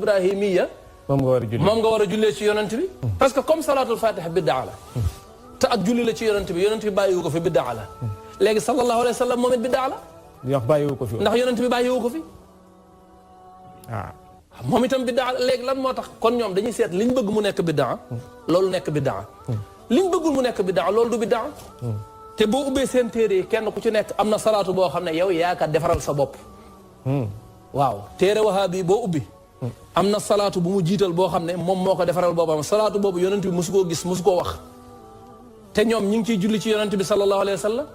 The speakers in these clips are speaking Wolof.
ibrahimiya moom nga war a jullee ci yonent bi parce que comme salaatul fatiha biddaa la te ak julli la ci yonent bi bàyyiwu ko fi biddaa la léegi sallallahu alayhi wa sallam moom it biddaa la ndax bàyyiwu ko fi ndax yonent bi bàyyiwu ko fi moom itam biddaa la léegi lan moo tax kon ñoom dañuy seet liñ bëgg mu nekk biddaa loolu nekk biddaa liñ bëggul mu nekk biddaa loolu du biddaa te boo ubbee seen téere yi kenn ku ci nekk am na salaatu boo xam ne yow yaa ka defaral sa bopp waaw téere wahaabi boo ubbi am na salaatu bu mu jiital boo xam ne moom moo ko defaral boppam salaatu boobu yonent bi mosu koo gis mosu koo wax te ñoom ñu ngi ciy julli ci yonent bi sallallahu alayhi wa sallam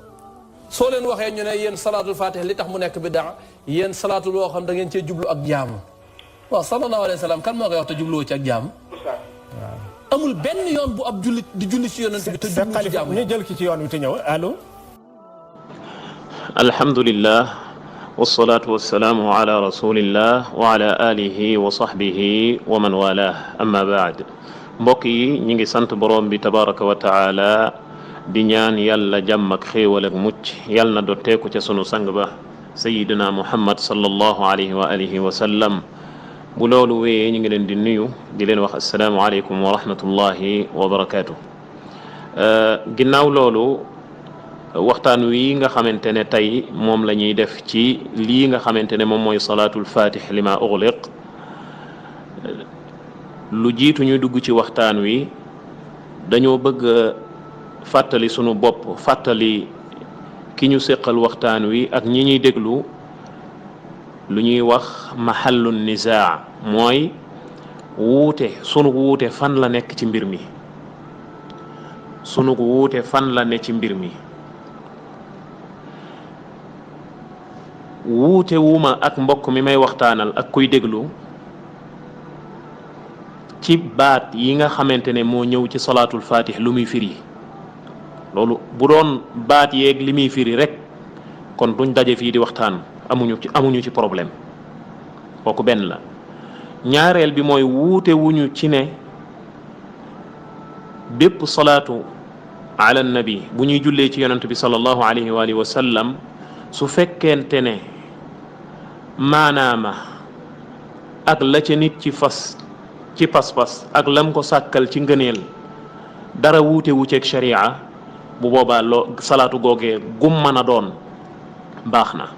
soo leen waxee ñu ne yéen salaatul fatiha li tax mu nekk biddaa yéen salaatu boo xam da ngeen cee jublu ak jaamu waaw sallallahu alayhi wa sallam kan moo koy wax te jubluwoo ci ak jaamu amul benn yoon bu ab jullit di julli ci yonent bi te jublu ci jaamu ñu jël ki ci yoon wi te ñëw allo alhamdulillah wasalaatu wasalaamu ala rasulillah wa ala alihi wa sahbihi wa man walah amma baad mbokk yi ñi ngi sant borom bi tabaraka wa taala di ñaan yàlla jàmm ak xéewal ak mucc yàlla na dotteeku ca sunu sang ba sayidina muhammad sallallahu alayhi wa alihi wa sallam bu loolu wéyee ñu ngi leen di nuyu di leen wax assalaamu aleykum wa rahmatullahi wa barakaatu ginnaaw loolu waxtaan wi nga xamante ne tey moom la ñuy def ci lii nga xamante ne moom mooy salaatul fatih lima ughliq lu jiitu ñuy dugg ci waxtaan wi dañoo bëgg fàttali sunu bopp fàttali ki ñu séqal waxtaan wi ak ñi ñuy déglu lu ñuy wax mahallu nizaa mooy sunu wuute fan la nekk ci mbir mi sunu wuute fan la ne ci mbir mi wuute wuma ak mbokk mi may waxtaanal ak kuy déglu ci baat yi nga xamante ne moo ñëw ci salaatul fatih lu muy firi loolu bu doon baat yeeg li muy firi rek kon duñ daje fii di waxtaan amuñu ci problème kooku benn la ñaareel bi mooy wuute wuñu ci ne bépp salaatu ala nabi bu ñuy jullee ci yonent bi sallallahu alayhi wa alihi wa sallam su fekkente ne maanaama ak la ca nit ci fas ci pas-pas ak lam ko sàkkal ci ngëneel dara wuute wu ceeg sharia bu boobaa salaatu googee gum mën a doon baax na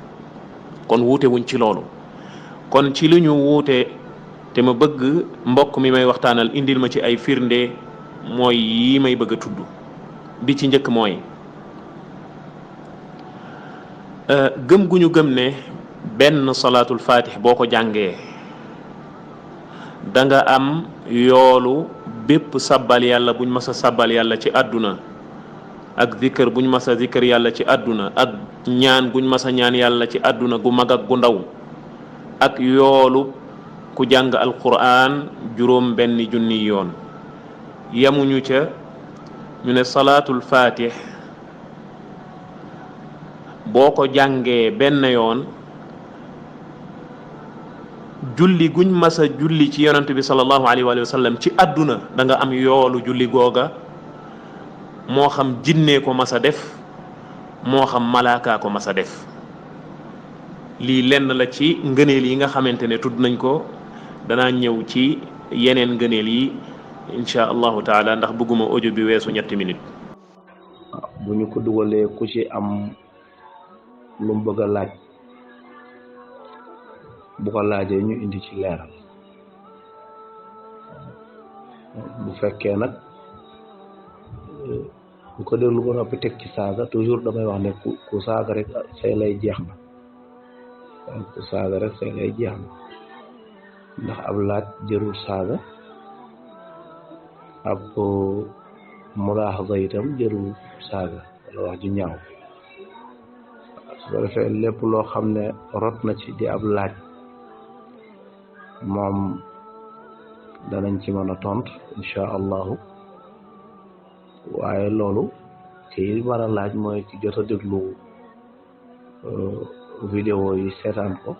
kon wuute wuñ ci loolu kon ci li ñu wuute te ma bëgg mbokk mi may waxtaanal indil ma ci ay firnde mooy yi may bëgg a tudd bi ci njëkk mooy gëm gu ñu gëm ne benn salaatul fatih boo ko jàngee da nga am yoolu bépp sabbal yàlla buñ mas a sabbal yàlla ci àdduna ak zikr buñ mas a zikr yàlla ci àdduna ak ñaan guñ mas a ñaan yàlla ci àdduna gu mag ak gu ndaw ak yoolu ku jàng alquran juróom benn junni yoon yamuñu ca ñu ne salaatul fatih boo ko jàngee benn yoon julli guñ mas a julli ci yonent bi sallallahu alayhi wa sallam ci àdduna da nga am yoolu julli googa moo xam jinnee ko mas a def moo xam malaakaa ko mas a def lii lenn la ci ngëneel yi nga xamante ne tudd nañ ko danaa ñëw ci yeneen ngëneel yi insha allahu taala ndax bëgguma audio bi weesu 3 minutes. bu ñu ko dugalee ku ci am lu mu bëgg a laaj bu ko laajee ñu indi ci leeral bu fekkee nag bu ko déglu ba noppi teg ci saaga toujours damay wax ne ku saaga rek say lay jeex na ku saaga rek say lay jeex na ndax ab laaj jërul saaga ab mulaaxasa itam jërul saaga wala wax ju ñaaw su ko defee lépp loo xam ne rot na ci di ab laaj moom danañ ci mën a tontu incha allahu waaye loolu ci war a laaj mooy ci jot a déglu vidéo yi seetaan ko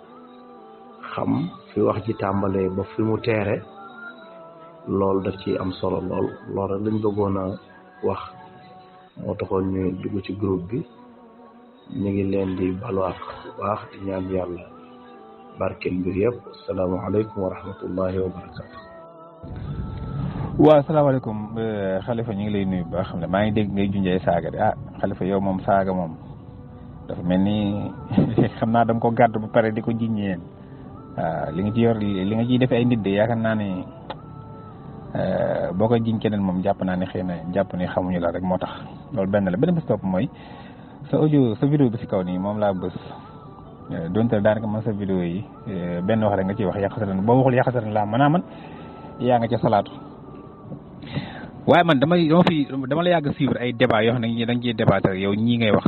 xam fi wax ji tàmbalee ba fi mu teere loolu daf ci am solo lool loolu rek lañ bëggoon a wax moo taxoon ñu dugg ci groupe bi ñu ngi leen di balwaax bu baax di ñaan yàlla barkeel mbir yëpp asalaamaaleykum wa rahmatullahi wa barakatu waaw asalaamaaleykum Khalifa ñu ngi lay nuyu ba xam ne maa ngi dégg ngay junjee saaga de Khalifa yow moom saaga moom dafa mel ni xam naa danga ko gàddu ba pare di ko jiññeen waaw li nga ci yor li nga ciy defee ay nit de yaakaar naa ne boo ko jiñ keneen moom jàpp naa ne xëy na jàpp ni xamuñu la rek moo tax loolu benn la benn bés topp mooy sa audio sa vidéo bi si kaw nii moom laa bës donte daanaka man sa vidéo yi benn wax rek nga ciy wax yàqasatan boo waxul yàqasatan laa man yaa nga ca salaatu waaye man dama la yàgg suivre ay débat yoo xam ne da nga ciy débattre yow ñii ngay wax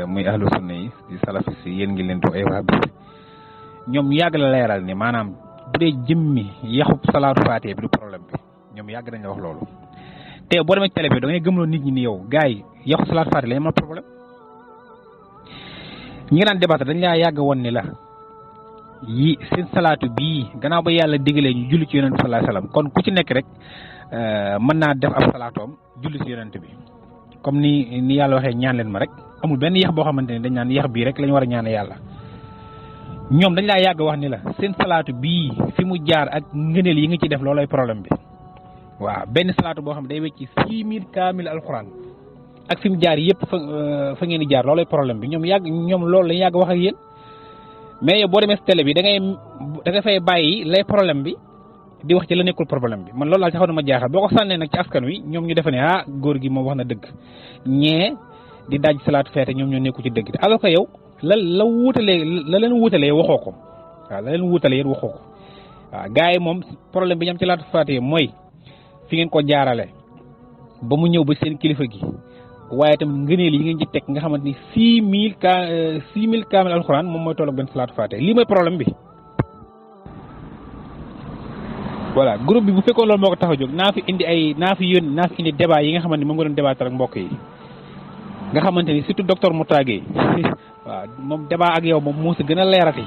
muy ahlu sunna yi di salafis yi yéen ngi leen di ay wahabis ñoom yàgg la leeral ni maanaam bu dee jëmmi yaxub salaatu faatee bi du problème bi ñoom yàgg nañ la wax loolu te boo demee ci télé bi da ngay gëmloo nit ñi ni yow gars yi yaxub salaatu faatee la ñu am problème ñi nga daan débattre dañ laa yàgg woon ni la yi seen salaatu bii gannaaw ba yàlla digalee ñu julli ci yonent bi sallallahu alayhi wasallam kon ku ci nekk rek mën naa def ab salaatoom julli ci yonent bi comme ni yàlla waxee ñaan leen ma rek amul benn yax boo xamante ne dañ naan yax bii rek la ñu war a ñaan yàlla ñoom dañ laa yàgg wax ni la seen salaatu bii fi mu jaar ak ngëneel yi nga ci def loolay problème bi waaw benn salaatu boo xam ne day wecci 6000 kaamil alxuraan ak fi mu jaar yëpp fa ngeen di jaar loolay problème bi ñoom loolu lañ yàgg wax ak yéen mais yow boo demee si télé bi da nga fay bàyyi lay problème bi di wax ci la nekkul problème bi man loolu daal ci xaw na ma jaaxal boo ko sànnee nag ci askan wi ñoom ñu defe ne góor gi moom wax na dëgg ñee di daaj salaatu feete ñoom ñoo nekku ci dëgg alors que yow la leen wuutalee waxoo ko waaw la leen wuutalee yéen waxoo ko waaw gars yi moom problème bi ñu am ci salaatu feete mooy fi ngeen ko jaarale ba mu ñëw ba seen kilifa gi waaye tamit ngëneel yi ngeen ci teg nga xamante ni 6000 kaamil alxuraan moom mooy toll ak benn salaatu faate lii mooy problème bi. voilà groupe bi bu fekkoon loolu moo ko tax a jóg naa fi indi débat yi nga xamante ni moom nga doon débattre ak mbokk yi nga xamante ni surtout docteur Mouta Gueye waaw moom débat ak yow moom moo si gën a leerati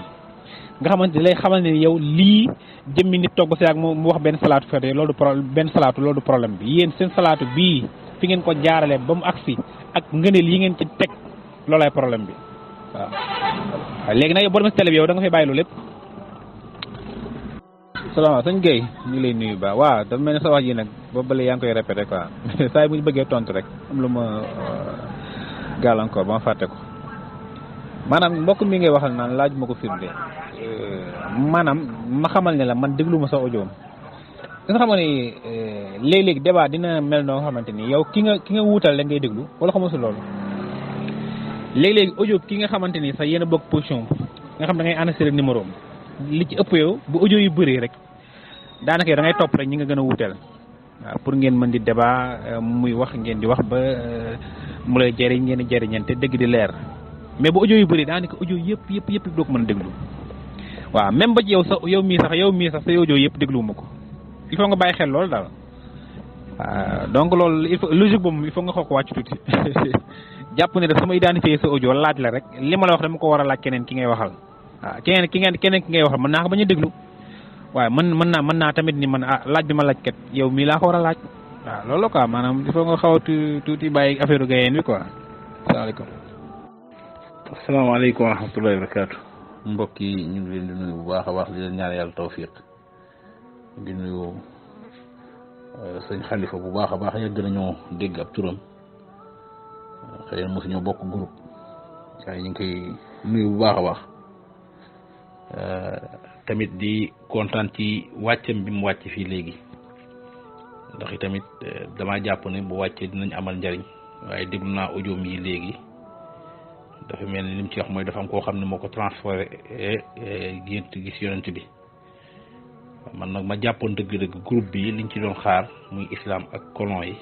nga xamante ni lay xamal ne yow lii jëmmi nit toog ba si ak mu wax benn salaatu faate loolu du problème bi yéen seen salaatu bii. fi ngeen ko jaarale ba mu agsi ak ngëneel yi ngeen ci teg loolay problème bi waaw léegi nag boo demee si télé bi yow da nga fay bàyyi loolu lépp. salaamaaleykum sëñ Guèye ñu ngi lay nuyu ba waaw dafa mel ne sa wax ji nag boobu bële yaa ngi koy répété quoi saa yi bu ñu bëggee tontu rek am lu ma gàllankoor ba ma fàtte ko maanaam mbokk mi ngay waxal naan laaj ma ko firnde maanaam ma xamal ne la man déglu ma sa audio nga xam ne léeg-léeg débat dina mel noo xamante ni yow ki nga wuutal la ngay déglu wala xamoo si loolu léeg-léeg audio ki nga xamante ni sax yéen a bokk position nga xam da ngay enregistré numéro am li ci ëpp yow bu audio yu bëree rek daanaka yow da ngay topp rek ñi nga gën a wuuteel waaw pour ngeen mën di débat muy wax ngeen di wax ba mu lay jëriñ ngeen di jëriñante dëgg di leer mais bu audio yu bëree daanaka audio yëpp doo ko mën a déglu waaw même ba ci yow mii sax sa audio yëpp dégluwuma ko. il faut nga bàyyi xel loolu daal donc loolu il faut logique boobu il faut nga xoo ko wàcc tuuti jàpp ne da sama identifier sa audio laaj la rek li ma la wax dama ko war a laaj keneen ki ngay waxal waaw keneen ki ngay waxal mën naa ko bañ a déglu waaye mën naa tamit ni man laaj bi ma laaj kat yow mii laa ko war a laaj waaw loolu quoi maanaam il faut nga xaw a tuuti bàyyi affaire gayeen bi quoi asalaamaaleykum. asalaamaaleykum wa rahmatullahi wa barakaatu. mbokk yi ñu ngi leen di nuyu bu baax a baax di leen ñaan yàlla tawfiq di nuyu sëñ Khalifa bu baax a baax yàgg nañoo dégg ab turam xëy na mosu ñoo bokk groupe waaye ñu ngi koy nuyu bu baax a baax tamit di kontaan ci wàccam bi mu wàcc fii léegi ndax i tamit damaa jàpp ne bu wàccee dinañ amal njariñ waaye déglu naa audio yi léegi dafa mel ni li mu ci wax mooy dafa am koo xam ne moo ko transféré gént gis yonent bi man nag ma jàppoon dëgg-dëgg groupe bi liñ ci doon xaar muy islam ak colon yi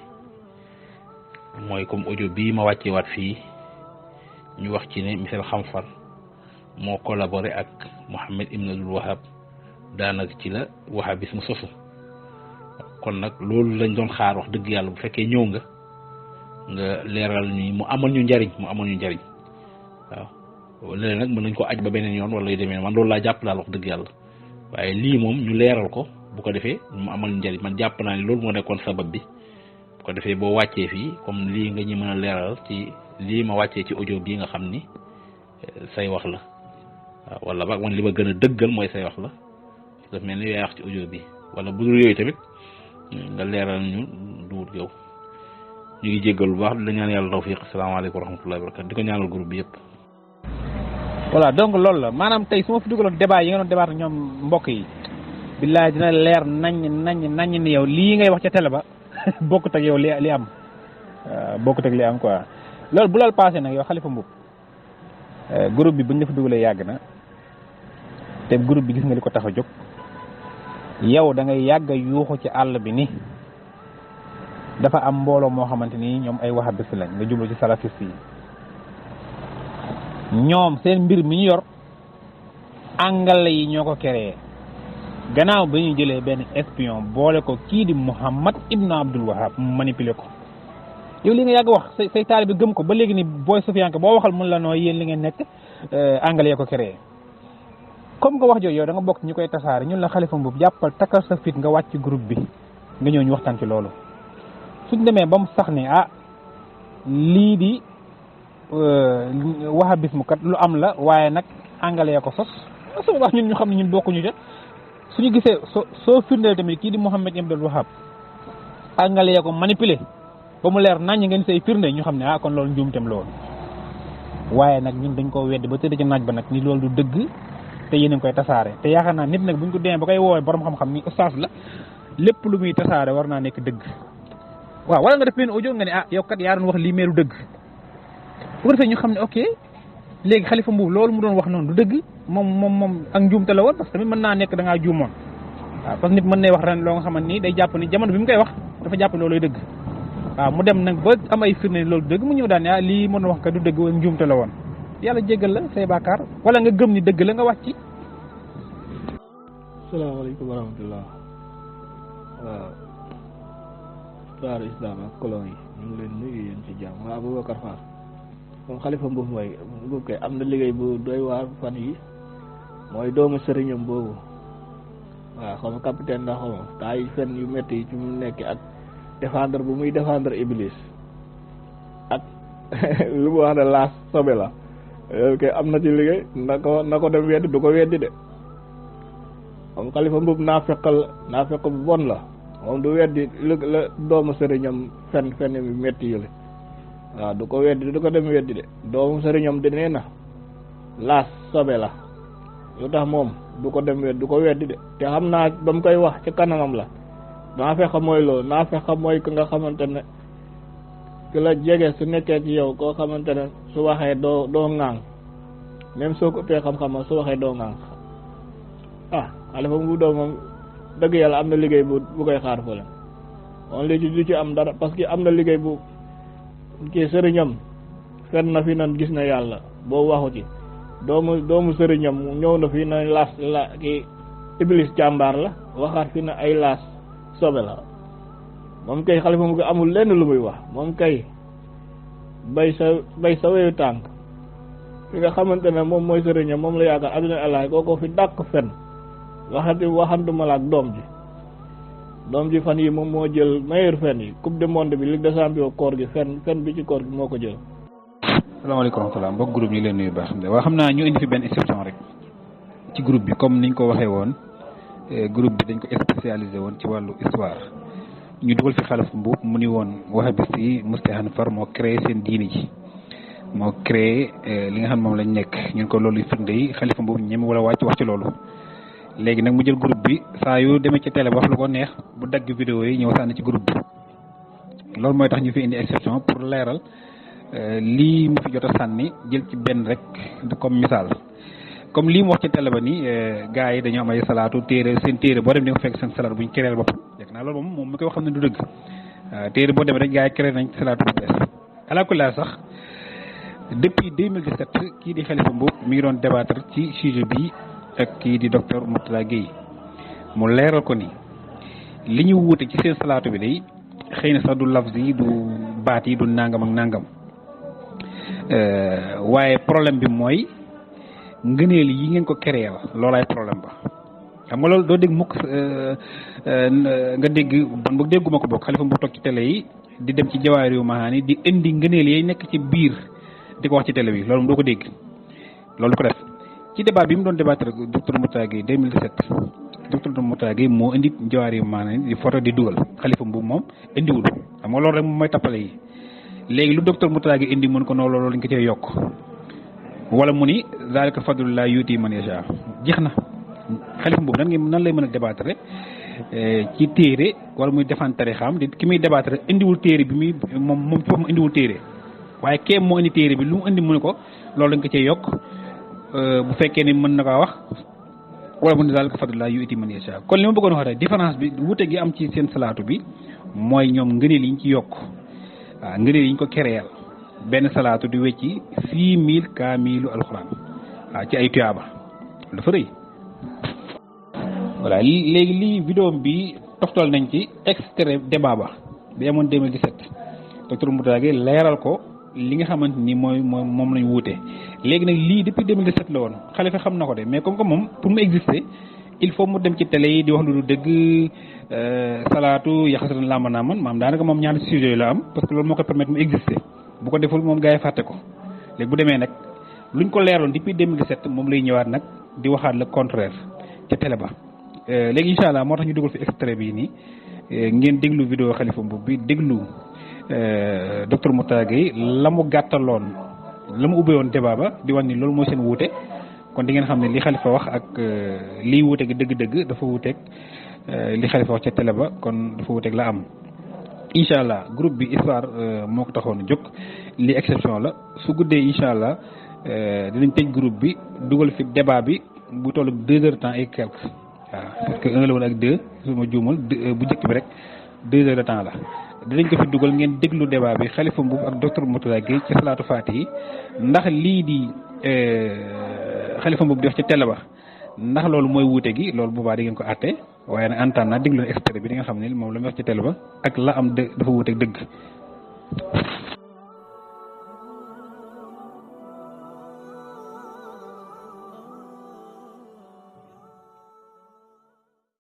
mooy comme audio bii ma wàccee waat fii ñu wax ci ne Michel Khamfar moo collaboré ak Mohammed Ibn Abdul Wahab daanaka ci la wahabisme sosu kon nag loolu lañ doon xaar wax dëgg yàlla bu fekkee ñëw nga leeral ni mu amal ñu njariñ waaw léegi nag mën nañ ko aj ba beneen yoon wala yu demee man loolu laa jàpp daal wax dëgg yàlla waaye lii moom ñu leeral ko bu ko defee mu amal njëriñ man jàpp naa ne loolu moo nekkoon sabab bi bu ko defee boo wàccee fii comme lii nga ñu mën a leeral ci lii ma wàccee ci audio bii nga xam ni say wax la waaw wala ba man li ma gën a dëggal mooy say wax la daf mel ni yaay wax ci audio bi wala bu dul yooyu tamit nga leeral ñu duwut yow ñu ngi jéggal bu baax di la ñaan yàlla tawfiq asalaamaaleykum wa rahmatullahi wa barakatu di ko ñaanal groupe bi yëpp. voilà donc loolu la maanaam tey su ma fi dugaloon débat yi nga doon débat ñoom mbokk yi billaay dina leer nañ ni yow lii ngay wax ca télé ba bokkut ak yow li am bokkut ak li am quoi loolu bu loolu passé nag yow Khalifa Mboup groupe bi buñ la fa dugalee yàgg na te groupe bi gis nga li ko tax a jóg yow da ngay yàgg a yuuxu ci àll bi ni dafa am mbooloo moo xamante ni ñoom ay wahabis lañ nga jublu ci salafiste yi ñoom seen mbir mi ñu yor anglais yi ñoo ko créé gannaaw ba ñu jëlee benn espion boole ko kii di Muhammad ibn Abdul Wahab mu manipulé ko yow li nga yàgg wax say taalibe bi gëm ko ba léegi ni booy Sufiyanke boo waxal mun la noo yéen li ngeen nekk anglais yi ko créé comme nga wax jooju yow da nga bokk ñu koy tasaare ñun la Khalifa Mboup jàppal takkal sa fit nga wàcc groupe bi nga ñëw ñu waxtaan ci loolu suñ demee ba mu sax ne lii di wahabisme kat lu am la waaye nag anglais ko sos su wax ñun ñu xam ne ñun bokkuñu ca suñu gisee soo firndeel tamit kii di Muhammad ibn Abdul Wahab anglais ko manipulé ba mu leer naññ ngeen say firnde ñu xam ne kon loolu njuumtem loolu waaye nag ñun dañ koo weddi ba tëdd ci naaj ba nag ni loolu du dëgg te yéen a ngi koy tasaare te yaakaar naa nit nag buñ ko demee ba koy woowee borom xam-xam ni ustaas la lépp lu muy tasaare war naa nekk dëgg waaw wala nga def benn audio nga ne yow kat yaa doon wax lii meeru dëgg bu ko defee ñu xam ne ok léegi Khalifa Mboup loolu mu doon wax noonu du dëgg moom ak njuumte la woon parce que tamit mën naa nekk da ngaa juumoon waaw parce que nit mën nay wax ren loo nga xamante ni day jàpp ni jamono bi mu koy wax dafa jàpp ne looluy dëgg waaw mu dem nag ba am ay firnde loolu dëgg mu ñëw daan ne lii mën na wax ka du dëgg wala njuumte la woon yàlla jéggal la say bàkkaar wala nga gëm ni dëgg la nga wàcc. salaamaaleykum wa rahmatullah waaw histoire islam ak colon yi ñu ngi leen nuyu yéen ci jàmm waa Aboubacar Fall moom Khalifa Mboup mooy Mboup kay am na liggéey bu doy waar fan yi mooy doomu sëriñam boobu waaw xam nga capitaine ndax xam nga taa yi fen yu métti yi ci mu nekk ak défendre bu muy défendre Iblis ak lu mu wax ne laas sobe la ok am na ci liggéey na ko dem weddi du ko weddi de moom Khalifa Mboup naafeq bu bon la moom du weddi la doomu sëriñam fen yu métti yi la waaw du ko weddi du ko dem weddi de doomu sëriñam di nee na laas sobe la lu tax moom du ko dem weddi du ko weddi de te xam naa ba mu koy wax ci kanamam la naafeq mooy loolu naafeq mooy ki nga xamante ne ki la jege su nekkee ci yow koo xamante ne su waxee doo ŋaang même soo ko ëppee xam-xam su waxee doo ŋaang Khalifa Mboup doom moom dëgg yàlla am na liggéey bu koy xaar fële moom li du ci am dara parce que am na liggéey bu kii sëriñam fen na fi nan gis na yàlla boo waxu ci doomu sëriñam ñëw na fi na laas la kii Iblis jàmbaar la waxaat fi na ay laas sobe la moom kay Khalifa Mboup amul lenn lu muy wax moom kay bay sa weyu tànk fi nga xamante ne moom mooy sëriñam moom la yaakaar adduna allah kooko fi dàq fen waxantuma la ak doom ji fan yi moom moo jël meilleur fen yi coupe du monde bi Ligue des champions koor gi fen bi ci koor gi moo ko jël. salaamaaleykum wa rahmatulah mbokk groupe ñu leen nuyu baax waaw xam naa ñu indi fi benn exception rek ci groupe bi comme niñ ko waxee woon groupe bi dañ ko spécialisé woon ci wàllu histoire ñu dugal fi Khalifa Mboup mu ni woon wahabiste yi Moustahane Far moo créé seen diini ji moo créé li nga xam moom lañ nekk ñun ko loolu firnde yi Khalifa Mboup ñem wala wàcc wax ci loolu. léegi nag mu jël groupe bi saa yu demee ci télé wax lu ko neex bu dagg vidéo yi ñëw sànni ci groupe bi loolu mooy tax ñu fi indi exception pour leeral lii mu fi jot a sànni jël ci benn rek comme misaal comme lii mu wax ci télé ba ni gars yi dañoo am ay salaatu seen téere boo dem di nga fekk seen salaat bu ñu créé boppam yegg naa loolu moom mi koy wax xam ne du dëgg téere boo demee rek gars yi créé nañ salaatu bu bees alaakulaa sax depuis 2017 kii di Khalifa Mboup mi ngi doon débattre ci sujet bi ak kii di docteur Mourtada Gueye mu leeral ko ni li ñu wuute ci seen salaatu bi day xëy na sax du lafzi yi du baat yi du nangam ak nangam waaye problème bi mooy ngëneel yi ngeen ko créé la loolaay problème ba xam nga loolu doo dégg mukk nga dégg bon boog dégguma ko bokk xalifa bu toog ci télé yi di dem ci jawaari yu maani di indi ngëneel yi nekk ci biir di ko wax ci télé bi loolu doo ko dégg loolu du ko def ci débat bi mu doon débattre docteur Mourtada Gueye 2017 docteur Mourtada Gueye moo indi jawaari yu maani di photo di dugal xalifa bu moom indiwul xam nga loolu rek moom mooy tappale yi léegi lu docteur Mourtada Gueye indi mën ko noonu loolu lañ ko cee yokk wala mu ni zalika fadlullah yuti man yasha jeex na xalifa boobu nan lay mën a débattre ci téere wala muy defaan tarixam di ki muy débattre indiwul téere bi muy moom foofu mu indiwul téere waaye kéem moo indi téere bi lu mu indi mu ne ko loolu lañ ko cee yokk bu fekkee ni mën na kaa wax wala mu ne zalika fadlullah yuti man yasha kon li ma bëggoon wax rek différence bi wute gi am ci seen salaatu bi mooy ñoom ngëneel yi ñu ci yokk waaw ngëneel yi ñu ko kéréel benn salaatu di wecci 6000 kaamilu alxuraan waaw ci ay tuyaaba dafa rëy. voilà léegi lii vidéo bi toftal nañ ci extrait débat ba bi amoon 2017 docteur Mourtada Gueye leeral ko li nga xamante ni moom lañ wuute léegi nag lii depuis 2017 la woon xalifa xam na ko de mais comme que moom pour mu exister il faut mu dem ci télé yi di wax lu du dëgg salaatu yaxasatan làmba naa maam daanaka moom ñaari sujet yi la am parce que loolu moo koy permettre mu exister bu ko deful moom gars yi fàtte ko léegi bu demee nag luñ ko leeroon depuis 2017 moom lay ñëwaat nag di waxaat le contraire ca télé ba léegi incha allah moo tax ñu dugal fi extrait bii nii ngeen déglu vidéo xalifa mbub bi déglu docteur Mourtada Gueye la mu gàttaloon la mu ubbeewoon débat ba di wax ni loolu mooy seen wuute kon di ngeen xam ne li xalifa wax ak liy wuute gi dëgg-dëgg dafa wuuteeg li xalifa wax ca télé ba kon dafa wuuteeg la am incha allah groupe bi histoire moo ko taxoon jóg li exception la su guddee incha allah dinañ tëj groupe bi dugal fi débat bi bu tollu 2 heures de temps et quelque waaw parce que 1 la woon ak 2 su ma juumal bu njëkk bi rek 2 heures de temps la dinañ ko fi dugal ngeen déglu débat bi xalifa Mboup ak docteur Mourtada Gueye ci salaatu faatihi ndax lii di xalifa Mboup di wax ci télé ba ndax loolu mooy wuute gi loolu boobaa di ngeen ko àtte waaye nag antaan naa déglu extrait bi di nga xam ne moom la muy wax ci télé ba ak la am dafa wuuteeg dëgg.